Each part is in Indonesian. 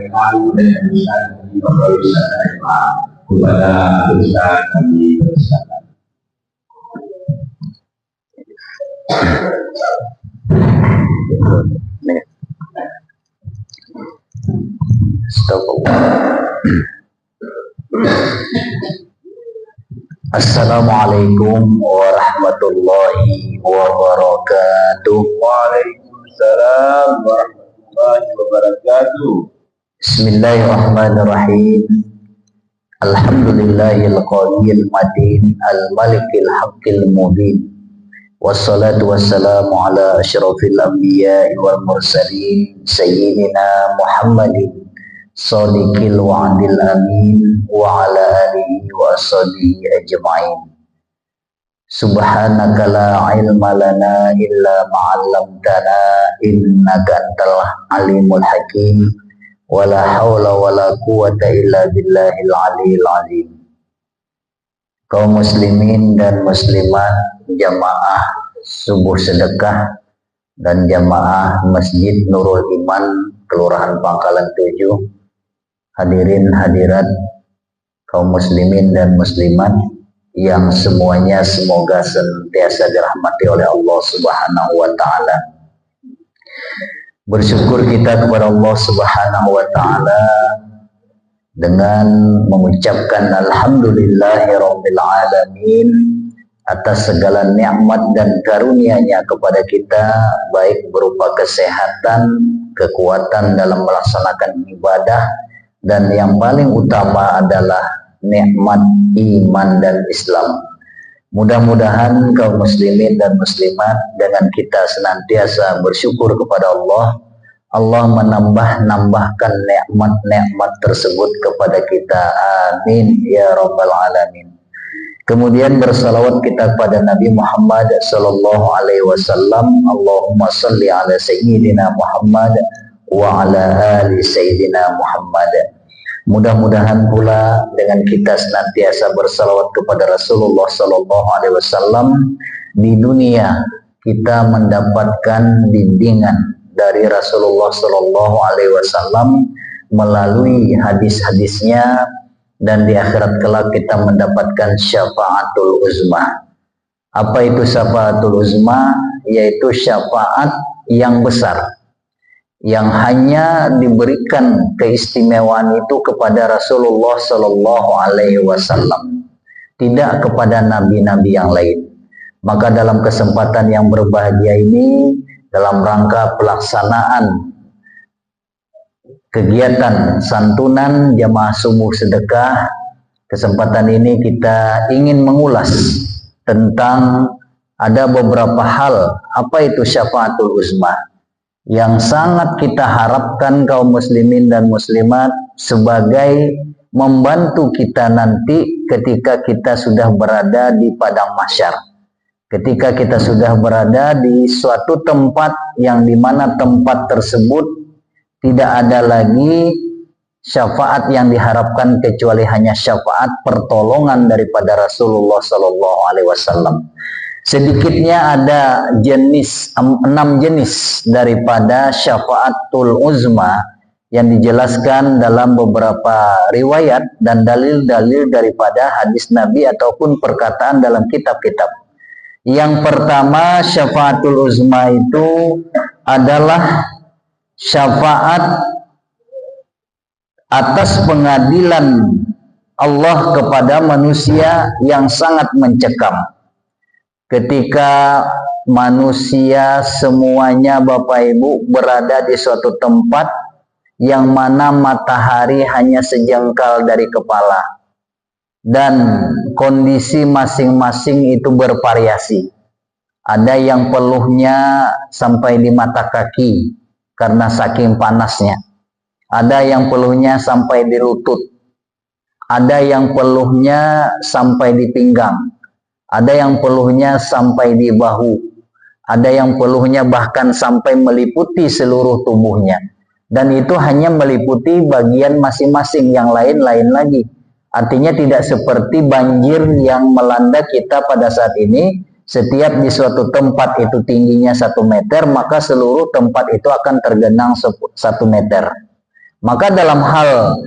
menyampaikan dan bisa kepada Ustaz kami persilakan. Assalamualaikum warahmatullahi wabarakatuh. Waalaikumsalam warahmatullahi wabarakatuh. Bismillahirrahmanirrahim. Alhamdulillahil qawiyil matin al-malikil haqqil mubin. Wassalatu wassalamu ala asyrafil anbiya'i wal mursalin sayyidina Muhammadin sadiqil wa'adil amin wa ala alihi wa ashabihi ajma'in. Subhanaka la ilma lana illa ma'allamtana innaka antal alimul hakim wa la hawla wa la quwata illa billahil aliyil azim. Kaum muslimin dan muslimat, jamaah subuh sedekah dan jamaah Masjid Nurul Iman Kelurahan Pangkalan 7, hadirin hadirat kaum muslimin dan muslimat yang semuanya semoga senantiasa dirahmati oleh Allah Subhanahu wa taala. Bersyukur kita kepada Allah Subhanahu wa taala dengan mengucapkan alhamdulillahirabbil alamin atas segala nikmat dan karunia-Nya kepada kita, baik berupa kesehatan, kekuatan dalam melaksanakan ibadah, dan yang paling utama adalah nikmat iman dan Islam. Mudah-mudahan kaum muslimin dan muslimat dengan kita senantiasa bersyukur kepada Allah, Allah menambahkan nikmat-nikmat tersebut kepada kita. Amin ya rabbal alamin. Kemudian bersalawat kita kepada Nabi Muhammad sallallahu alaihi wasallam. Allahumma salli ala sayyidina Muhammad wa ala ali sayyidina Muhammad. Mudah-mudahan pula dengan kita senantiasa bersalawat kepada Rasulullah sallallahu alaihi wasallam, di dunia kita mendapatkan bimbingan dari Rasulullah sallallahu alaihi wasallam melalui hadis-hadisnya, dan di akhirat kelak kita mendapatkan syafaatul uzma. Apa itu syafaatul uzma? Yaitu syafaat yang besar, yang hanya diberikan keistimewaan itu kepada Rasulullah sallallahu alaihi wasallam, tidak kepada nabi-nabi yang lain. Maka dalam kesempatan yang berbahagia ini, dalam rangka pelaksanaan kegiatan santunan jamaah subuh sedekah, kesempatan ini kita ingin mengulas tentang ada beberapa hal. Apa itu syafaatul uzma yang sangat kita harapkan kaum muslimin dan muslimat sebagai membantu kita nanti ketika kita sudah berada di padang mahsyar, ketika kita sudah berada di suatu tempat yang dimana tempat tersebut tidak ada lagi syafaat yang diharapkan kecuali hanya syafaat pertolongan daripada Rasulullah sallallahu alaihi wasallam. Sedikitnya ada 6 jenis daripada syafaatul uzma yang dijelaskan dalam beberapa riwayat dan dalil-dalil daripada hadis Nabi ataupun perkataan dalam kitab-kitab. Yang pertama, syafaatul uzma itu adalah syafaat atas pengadilan Allah kepada manusia yang sangat mencekam. Ketika manusia semuanya Bapak Ibu berada di suatu tempat yang mana matahari hanya sejengkal dari kepala, dan kondisi masing-masing itu bervariasi. Ada yang peluhnya sampai di mata kaki karena saking panasnya. Ada yang peluhnya sampai di lutut. Ada yang peluhnya sampai di pinggang. Ada yang peluhnya sampai di bahu. Ada yang peluhnya bahkan sampai meliputi seluruh tubuhnya. Dan itu hanya meliputi bagian masing-masing, yang lain-lain lagi. Artinya tidak seperti banjir yang melanda kita pada saat ini. Setiap di suatu tempat itu tingginya 1 meter, maka seluruh tempat itu akan tergenang 1 meter. Maka dalam hal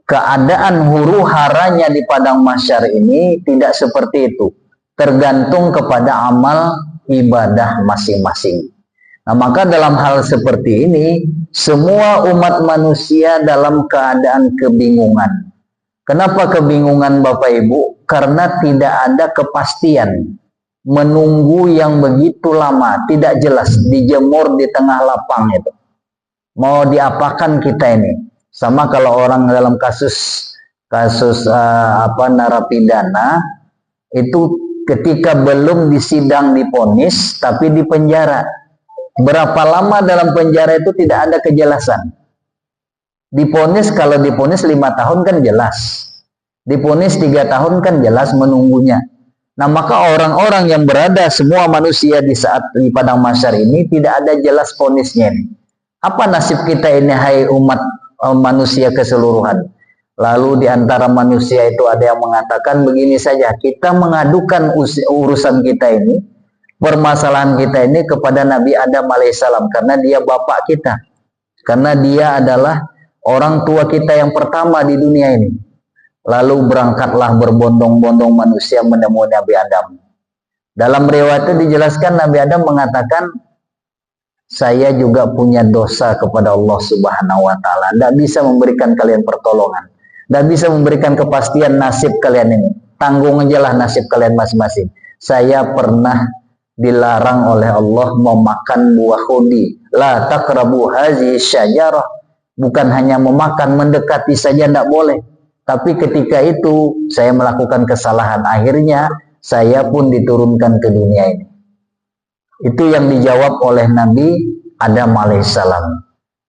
keadaan huru haranya di padang mahsyar ini tidak seperti itu, tergantung kepada amal ibadah masing-masing. Nah, maka dalam hal seperti ini semua umat manusia dalam keadaan kebingungan. Kenapa kebingungan Bapak Ibu? Karena tidak ada kepastian, menunggu yang begitu lama, tidak jelas, dijemur di tengah lapang itu. Mau diapakan kita ini? Sama kalau orang dalam kasus narapidana itu ketika belum disidang divonis tapi di penjara. Berapa lama dalam penjara itu tidak ada kejelasan. Divonis, kalau divonis 5 tahun kan jelas. Divonis 3 tahun kan jelas menunggunya. Nah, maka orang-orang yang berada, semua manusia di saat di padang mahsyar ini tidak ada jelas vonisnya. Apa nasib kita ini, hai umat manusia keseluruhan? Lalu di antara manusia itu ada yang mengatakan begini saja, kita mengadukan urusan kita ini, permasalahan kita ini kepada Nabi Adam alaihissalam, karena dia bapak kita, karena dia adalah orang tua kita yang pertama di dunia ini. Lalu berangkatlah berbondong-bondong manusia menemui Nabi Adam. Dalam riwayat itu dijelaskan Nabi Adam mengatakan, saya juga punya dosa kepada Allah Subhanahu wa Ta'ala. Tidak bisa memberikan kalian pertolongan, tidak bisa memberikan kepastian nasib kalian ini. Tanggung aja lah nasib kalian masing-masing. Saya pernah dilarang oleh Allah memakan buah khudi. La taqrabu hazihi syajarah. Bukan hanya memakan, mendekati saja tidak boleh. Tapi ketika itu saya melakukan kesalahan, akhirnya saya pun diturunkan ke dunia ini. Itu yang dijawab oleh Nabi Adam alaihissalam.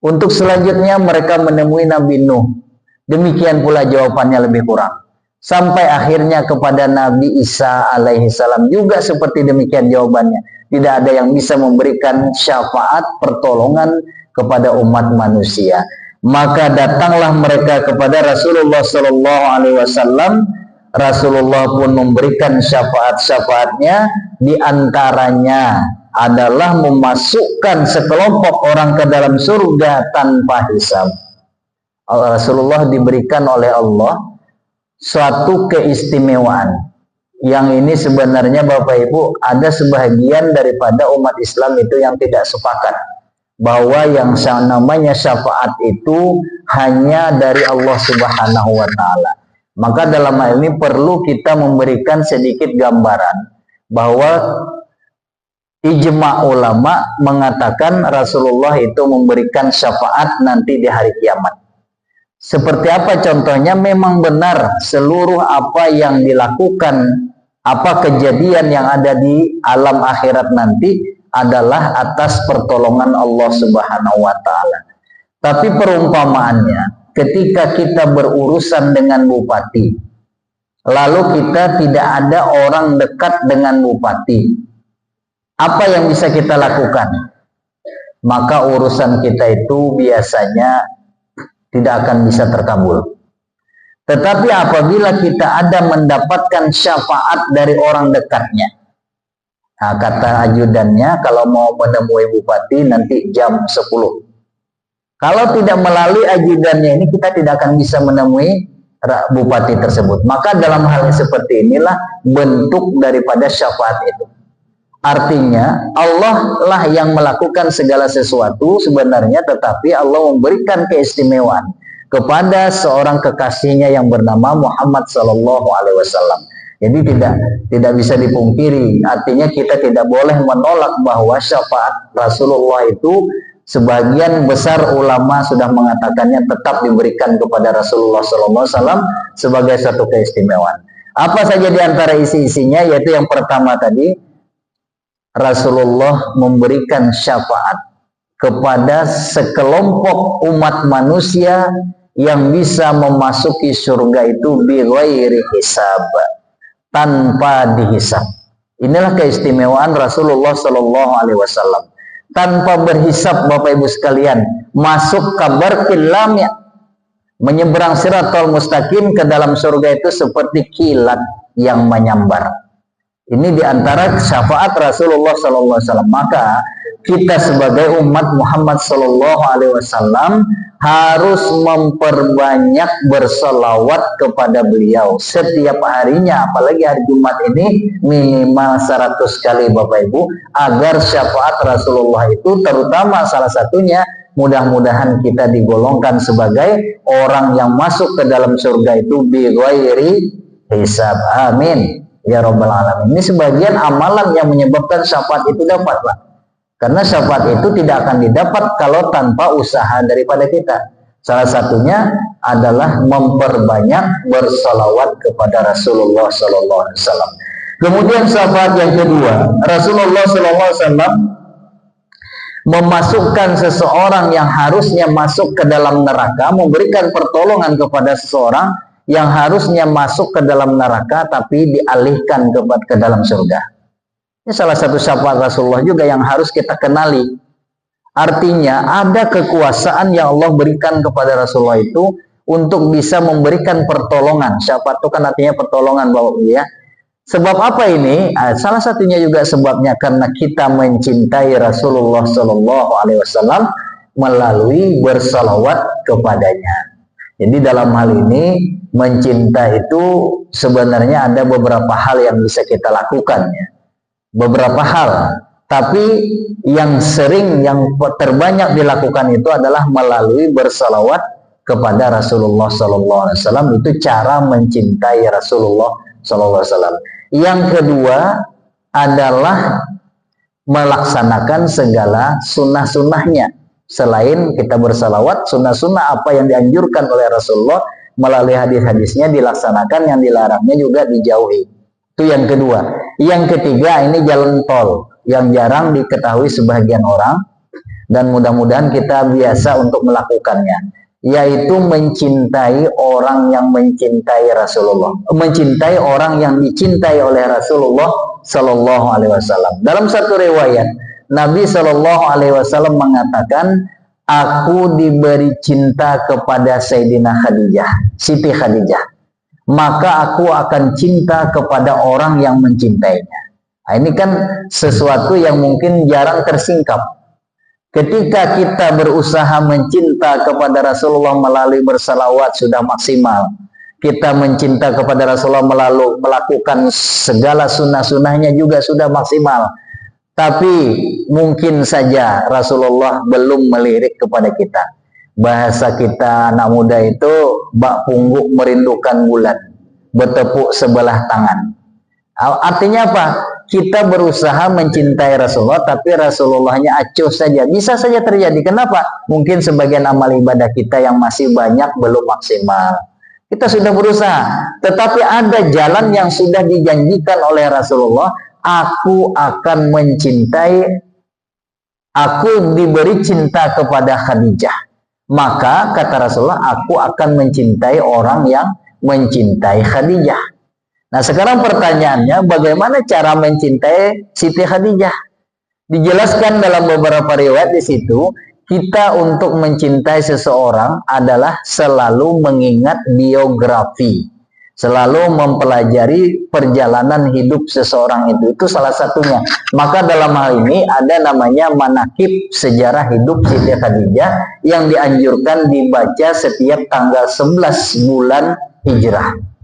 Untuk selanjutnya mereka menemui Nabi Nuh. Demikian pula jawabannya lebih kurang. Sampai akhirnya kepada Nabi Isa alaihissalam juga seperti demikian jawabannya. Tidak ada yang bisa memberikan syafaat, pertolongan kepada umat manusia. Maka datanglah mereka kepada Rasulullah Sallallahu Alaihi Wasallam. Rasulullah pun memberikan syafaat-syafaatnya, diantaranya adalah memasukkan sekelompok orang ke dalam surga tanpa hisab. Rasulullah diberikan oleh Allah suatu keistimewaan. Yang ini sebenarnya Bapak Ibu, ada sebahagian daripada umat Islam itu yang tidak sepakat bahwa yang namanya syafaat itu hanya dari Allah Subhanahu wa Ta'ala. Maka dalam hal ini perlu kita memberikan sedikit gambaran bahwa ijma ulama mengatakan Rasulullah itu memberikan syafaat nanti di hari kiamat. Seperti apa contohnya? Memang benar seluruh apa yang dilakukan, apa kejadian yang ada di alam akhirat nanti adalah atas pertolongan Allah Subhanahu wa Ta'ala. Tapi perumpamaannya, ketika kita berurusan dengan bupati, lalu kita tidak ada orang dekat dengan bupati, apa yang bisa kita lakukan? Maka urusan kita itu biasanya tidak akan bisa terkabul. Tetapi apabila kita ada mendapatkan syafaat dari orang dekatnya, nah, kata ajudannya, kalau mau menemui bupati nanti jam 10. Kalau tidak melalui ajudannya ini, kita tidak akan bisa menemui bupati tersebut. Maka dalam hal seperti inilah bentuk daripada syafaat itu. Artinya Allah lah yang melakukan segala sesuatu sebenarnya, tetapi Allah memberikan keistimewaan kepada seorang kekasihnya yang bernama Muhammad Sallallahu Alaihi Wasallam. Jadi tidak bisa dipungkiri, artinya kita tidak boleh menolak bahwa syafaat Rasulullah itu sebagian besar ulama sudah mengatakannya tetap diberikan kepada Rasulullah SAW sebagai satu keistimewaan. Apa saja di antara isi-isinya? Yaitu yang pertama tadi, Rasulullah memberikan syafaat kepada sekelompok umat manusia yang bisa memasuki surga itu bighairi hisab, tanpa dihisab. Inilah keistimewaan Rasulullah Sallallahu Alaihi Wasallam. Tanpa berhisab, Bapak Ibu sekalian, masuk kabar kilamnya, menyeberang Siratal Mustaqim ke dalam surga itu seperti kilat yang menyambar. Ini diantara syafaat Rasulullah Sallallahu Alaihi Wasallam. Maka kita sebagai umat Muhammad Sallallahu Alaihi Wasallam harus memperbanyak bersolawat kepada beliau setiap harinya, apalagi hari Jumat ini minimal 100 kali Bapak Ibu, agar syafaat Rasulullah itu, terutama salah satunya, mudah-mudahan kita digolongkan sebagai orang yang masuk ke dalam surga itu bi ghairi hisab. Amin ya rabbal alamin. Ini sebagian amalan yang menyebabkan syafaat itu dapat, Pak. Karena syafaat itu tidak akan didapat kalau tanpa usaha daripada kita. Salah satunya adalah memperbanyak bersalawat kepada Rasulullah Sallallahu Alaihi Wasallam. Kemudian syafaat yang kedua, Rasulullah Sallallahu Alaihi Wasallam memasukkan seseorang yang harusnya masuk ke dalam neraka, memberikan pertolongan kepada seseorang yang harusnya masuk ke dalam neraka tapi dialihkan ke dalam surga. Ini salah satu syafaat Rasulullah juga yang harus kita kenali. Artinya ada kekuasaan yang Allah berikan kepada Rasulullah itu untuk bisa memberikan pertolongan. Syafaat itu kan artinya pertolongan, Bapak Ibu ya. Sebab apa ini? Salah satunya juga sebabnya karena kita mencintai Rasulullah Sallallahu Alaihi Wasallam melalui bersalawat kepadanya. Jadi dalam hal ini mencinta itu sebenarnya ada beberapa hal yang bisa kita lakukan ya. Beberapa hal. Tapi yang sering, yang terbanyak dilakukan itu adalah melalui bersalawat kepada Rasulullah Sallallahu Alaihi Wasallam. Itu cara mencintai Rasulullah Sallallahu Alaihi Wasallam. Yang kedua adalah melaksanakan segala sunnah-sunnahnya. Selain kita bersalawat, sunnah-sunnah apa yang dianjurkan oleh Rasulullah melalui hadis-hadisnya dilaksanakan, yang dilarangnya juga dijauhi. Itu yang kedua. Yang ketiga, ini jalan tol yang jarang diketahui sebagian orang, dan mudah-mudahan kita biasa untuk melakukannya, yaitu mencintai orang yang mencintai Rasulullah, mencintai orang yang dicintai oleh Rasulullah Sallallahu Alaihi Wasallam. Dalam satu riwayat, Nabi Sallallahu Alaihi Wasallam mengatakan, aku diberi cinta kepada Sayyidina Khadijah, Siti Khadijah, maka aku akan cinta kepada orang yang mencintainya. Nah, ini kan sesuatu yang mungkin jarang tersingkap. Ketika kita berusaha mencinta kepada Rasulullah melalui bersalawat sudah maksimal. Kita mencinta kepada Rasulullah melalui melakukan segala sunnah-sunnahnya juga sudah maksimal. Tapi mungkin saja Rasulullah belum melirik kepada kita. Bahasa kita anak muda itu, bak pungguk merindukan bulan, bertepuk sebelah tangan. Artinya apa? Kita berusaha mencintai Rasulullah, tapi Rasulullahnya acuh saja. Bisa saja terjadi. Kenapa? Mungkin sebagian amal ibadah kita yang masih banyak belum maksimal. Kita sudah berusaha, tetapi ada jalan yang sudah dijanjikan oleh Rasulullah. Aku akan mencintai, aku diberi cinta kepada Khadijah. Maka kata Rasulullah, aku akan mencintai orang yang mencintai Khadijah. Nah sekarang pertanyaannya, bagaimana cara mencintai Siti Khadijah? Dijelaskan dalam beberapa riwayat di situ, kita untuk mencintai seseorang adalah selalu mengingat biografi, selalu mempelajari perjalanan hidup seseorang itu salah satunya. Maka dalam hal ini ada namanya manakib sejarah hidup Siti Khadijah yang dianjurkan dibaca setiap tanggal 11 bulan Hijrah.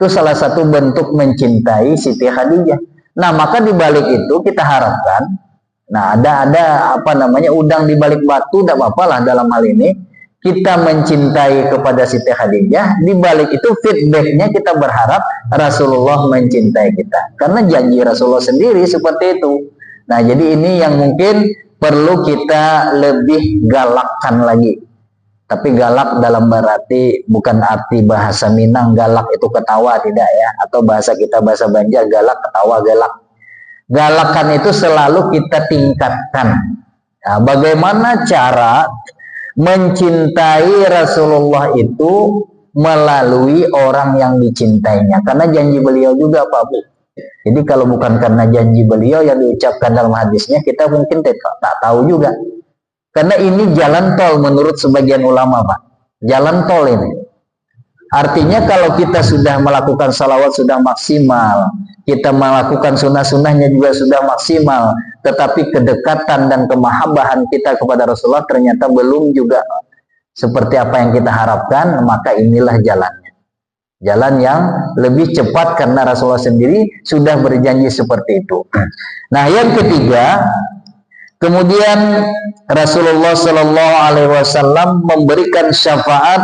Itu salah satu bentuk mencintai Siti Khadijah. Nah, maka di balik itu kita harapkan, nah ada apa namanya, udang di balik batu, tidak apa-apa lah dalam hal ini. Kita mencintai kepada Siti Khadijah, di balik itu feedbacknya kita berharap Rasulullah mencintai kita. Karena janji Rasulullah sendiri seperti itu. Nah, jadi ini yang mungkin perlu kita lebih galakkan lagi. Tapi galak dalam berarti bukan arti bahasa Minang galak itu ketawa, tidak ya. Atau bahasa kita, bahasa Banjar, galak ketawa galak. Galakan itu selalu kita tingkatkan. Nah, bagaimana cara mencintai Rasulullah itu melalui orang yang dicintainya. Karena janji beliau juga Pak Bu. Jadi kalau bukan karena janji beliau yang diucapkan dalam hadisnya, kita mungkin tak tahu juga. Karena ini jalan tol menurut sebagian ulama Pak. Jalan tol ini. Artinya kalau kita sudah melakukan salawat sudah maksimal, kita melakukan sunnah-sunnahnya juga sudah maksimal, tetapi kedekatan dan kemahabbahan kita kepada Rasulullah ternyata belum juga seperti apa yang kita harapkan, maka inilah jalannya. Jalan yang lebih cepat karena Rasulullah sendiri sudah berjanji seperti itu. Nah, yang ketiga, kemudian Rasulullah Shallallahu Alaihi Wasallam memberikan syafaat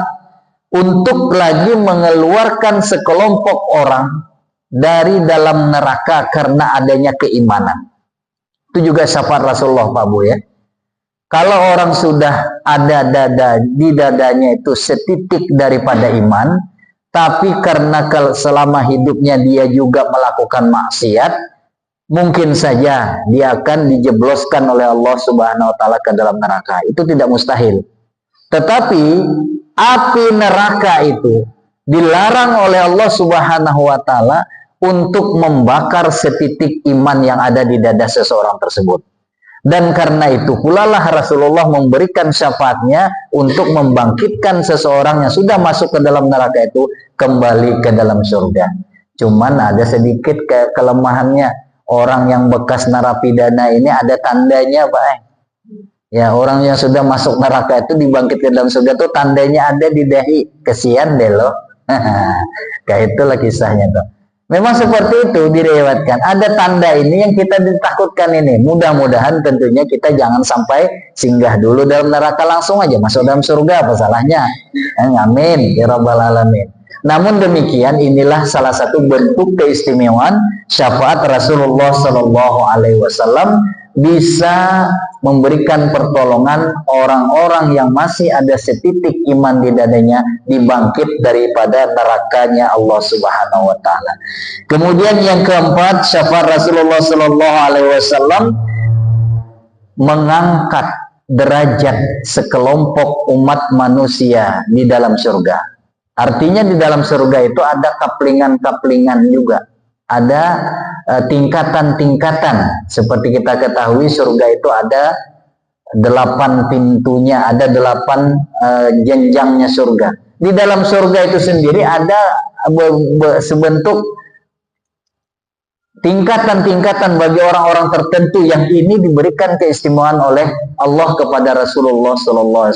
untuk lagi mengeluarkan sekelompok orang dari dalam neraka karena adanya keimanan. Itu juga syafaat Rasulullah, Pak Bu ya. Kalau orang sudah ada di dadanya itu setitik daripada iman, tapi karena selama hidupnya dia juga melakukan maksiat, mungkin saja dia akan dijebloskan oleh Allah Subhanahu wa taala ke dalam neraka. Itu tidak mustahil. Tetapi api neraka itu dilarang oleh Allah Subhanahu wa taala untuk membakar setitik iman yang ada di dada seseorang tersebut. Dan karena itu pula lah Rasulullah memberikan syafaatnya untuk membangkitkan seseorang yang sudah masuk ke dalam neraka itu kembali ke dalam surga. Cuman ada sedikit kelemahannya. Orang yang bekas narapidana ini ada tandanya, Pak. Ya, orang yang sudah masuk neraka itu dibangkitkan dalam surga itu tandanya ada di dahi. Kesian deh loh. Kayak itulah kisahnya tuh. Memang seperti itu direwatkan. Ada tanda ini yang kita ditakutkan ini. Mudah-mudahan tentunya kita jangan sampai singgah dulu dalam neraka, langsung aja masuk dalam surga. Apa salahnya? Amin ya rabbal alamin. Namun demikian, inilah salah satu bentuk keistimewaan syafaat Rasulullah Shallallahu Alaihi Wasallam, bisa memberikan pertolongan orang-orang yang masih ada setitik iman di dadanya, dibangkit daripada nerakanya Allah Subhanahu wa taala. Kemudian yang keempat, syafaat Rasulullah Shallallahu Alaihi Wasallam mengangkat derajat sekelompok umat manusia di dalam surga. Artinya di dalam surga itu ada kaplingan-kaplingan juga. Ada tingkatan-tingkatan. Seperti kita ketahui surga itu ada 8 pintunya, ada 8 jenjangnya surga. Di dalam surga itu sendiri ada sebentuk tingkatan-tingkatan bagi orang-orang tertentu yang ini diberikan keistimewaan oleh Allah kepada Rasulullah SAW.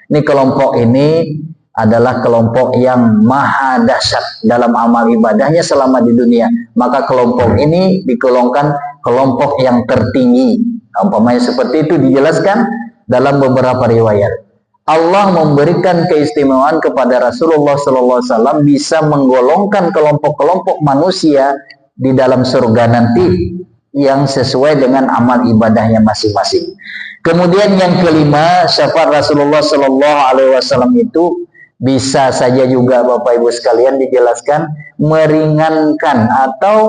Ini kelompok ini adalah kelompok yang maha dahsyat dalam amal ibadahnya selama di dunia. Maka kelompok ini digolongkan kelompok yang tertinggi. Umpamanya seperti itu dijelaskan dalam beberapa riwayat. Allah memberikan keistimewaan kepada Rasulullah SAW bisa menggolongkan kelompok-kelompok manusia di dalam surga nanti yang sesuai dengan amal ibadahnya masing-masing. Kemudian yang kelima, syafaat Rasulullah SAW itu bisa saja juga Bapak Ibu sekalian dijelaskan meringankan atau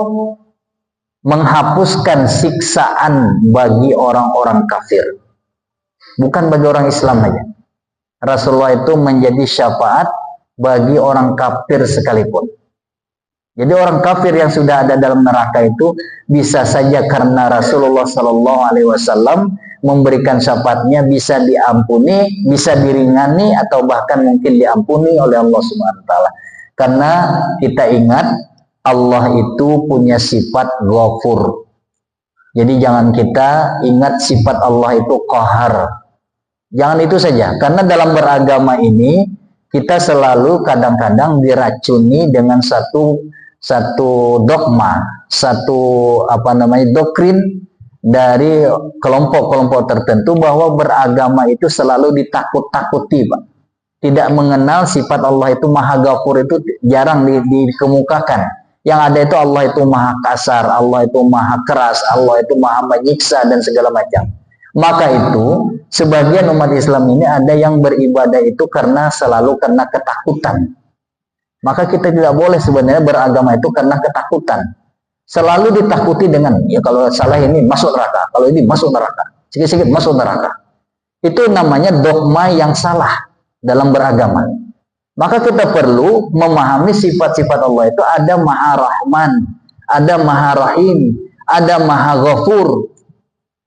menghapuskan siksaan bagi orang-orang kafir. Bukan bagi orang Islam aja. Rasulullah itu menjadi syafaat bagi orang kafir sekalipun. Jadi orang kafir yang sudah ada dalam neraka itu bisa saja karena Rasulullah SAW memberikan syafaatnya bisa diampuni, bisa diringani, atau bahkan mungkin diampuni oleh Allah Subhanahu wa taala. Karena kita ingat Allah itu punya sifat Ghafur. Jadi jangan kita ingat sifat Allah itu Qahar. Jangan itu saja, karena dalam beragama ini kita selalu kadang-kadang diracuni dengan satu dogma, satu doktrin dari kelompok-kelompok tertentu bahwa beragama itu selalu ditakut-takuti, Pak. Tidak mengenal sifat Allah itu Maha Ghafur, itu jarang dikemukakan. Yang ada itu Allah itu Maha Kasar, Allah itu Maha Keras, Allah itu Maha Menyiksa dan segala macam. Maka itu sebagian umat Islam ini ada yang beribadah itu selalu karena ketakutan. Maka kita tidak boleh sebenarnya beragama itu karena ketakutan. Selalu ditakuti dengan, ya kalau salah ini masuk neraka, kalau ini masuk neraka, sikit-sikit masuk neraka. Itu namanya dogma yang salah dalam beragama. Maka kita perlu memahami sifat-sifat Allah itu ada Maha Rahman, ada Maha Rahim, ada Maha Ghafur.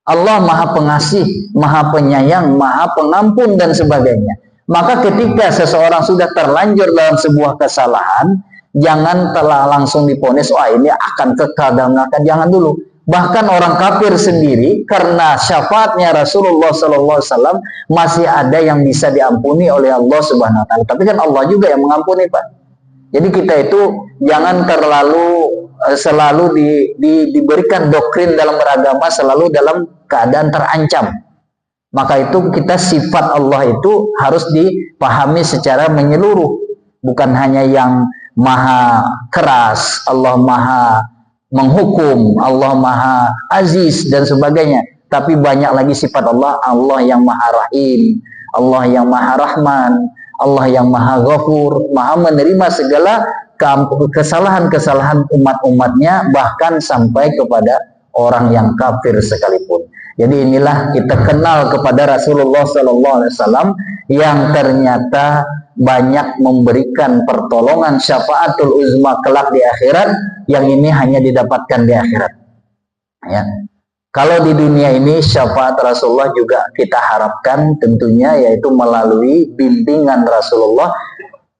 Allah Maha Pengasih, Maha Penyayang, Maha Pengampun dan sebagainya. Maka ketika seseorang sudah terlanjur dalam sebuah kesalahan, jangan telah langsung diponis, wah ini akan kekal dalam neraka. Jangan dulu. Bahkan orang kafir sendiri, karena syafaatnya Rasulullah SAW, masih ada yang bisa diampuni oleh Allah Subhanahu Wa Taala. Tapi kan Allah juga yang mengampuni, Pak. Jadi kita itu jangan selalu diberikan doktrin dalam beragama selalu dalam keadaan terancam. Maka itu kita sifat Allah itu harus dipahami secara menyeluruh. Bukan hanya yang maha keras, Allah maha menghukum, Allah maha aziz dan sebagainya. Tapi banyak lagi sifat Allah, Allah yang maha rahim, Allah yang maha rahman, Allah yang maha ghafur, maha menerima segala kesalahan-kesalahan umat-umatnya, bahkan sampai kepada orang yang kafir sekalipun. Jadi inilah kita kenal kepada Rasulullah SAW yang ternyata banyak memberikan pertolongan syafaatul uzma kelak di akhirat, yang ini hanya didapatkan di akhirat. Ya. Kalau di dunia ini syafaat Rasulullah juga kita harapkan tentunya, yaitu melalui bimbingan Rasulullah.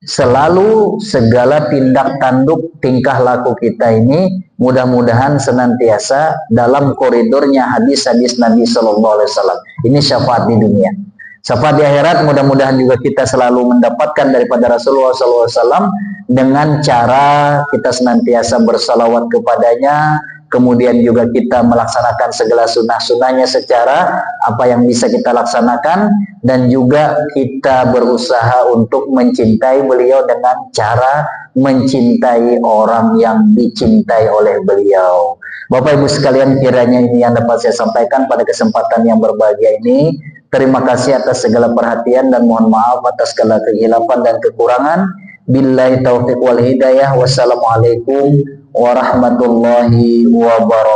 Selalu segala tindak tanduk tingkah laku kita ini mudah-mudahan senantiasa dalam koridornya hadis-hadis Nabi Sallallahu Alaihi Wasallam. Ini syafaat di dunia. Syafaat di akhirat mudah-mudahan juga kita selalu mendapatkan daripada Rasulullah Sallallahu Alaihi Wasallam dengan cara kita senantiasa bersalawat kepadanya. Kemudian juga kita melaksanakan segala sunnah-sunnahnya secara apa yang bisa kita laksanakan, dan juga kita berusaha untuk mencintai beliau dengan cara mencintai orang yang dicintai oleh beliau. Bapak Ibu sekalian, kiranya ini yang dapat saya sampaikan pada kesempatan yang berbahagia ini. Terima kasih atas segala perhatian dan mohon maaf atas segala kehilapan dan kekurangan. Billahi taufiq wal hidayah. Wassalamualaikum warahmatullahi wabarakatuh.